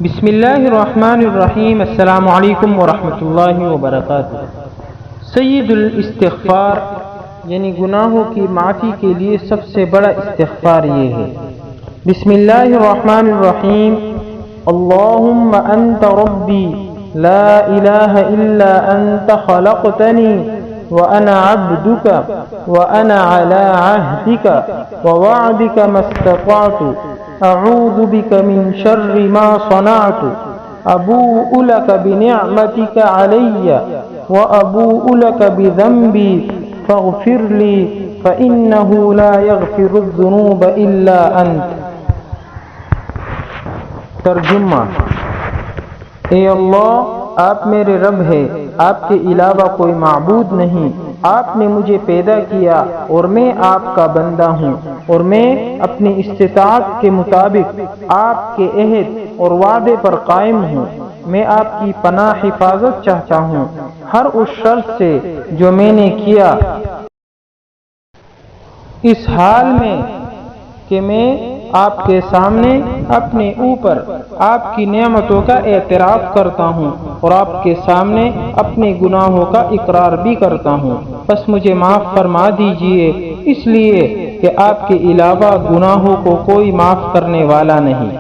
بسم اللہ الرحمن الرحیم۔ السلام علیکم ورحمۃ اللہ وبرکاتہ۔ سید الاستغفار یعنی گناہوں کی معافی کے لیے سب سے بڑا استغفار یہ ہے۔ بسم اللہ الرحمن الرحیم۔ اللہم انت ربی لا الہ الا انت خلقتنی وانا عبدک وانا علی عہدک ووعدک ما استطعت اعوذ بک من شر ما صنعت ابوء لک بنعمتک علی وابوء لک بذنبی فاغفر لی فإنه لا يغفر الذنوب الا انت۔ ترجمہ: اے اللہ، آپ میرے رب ہے، آپ کے علاوہ کوئی معبود نہیں۔ آپ نے مجھے پیدا کیا اور میں آپ کا بندہ ہوں، اور میں اپنی استطاعت کے مطابق آپ کے عہد اور وعدے پر قائم ہوں۔ میں آپ کی پناہ حفاظت چاہتا ہوں ہر اس شر سے جو میں نے کیا، اس حال میں کہ میں آپ کے سامنے اپنے اوپر آپ کی نعمتوں کا اعتراف کرتا ہوں اور آپ کے سامنے اپنے گناہوں کا اقرار بھی کرتا ہوں۔ بس مجھے معاف فرما دیجئے، اس لیے کہ آپ کے علاوہ گناہوں کو کوئی معاف کرنے والا نہیں۔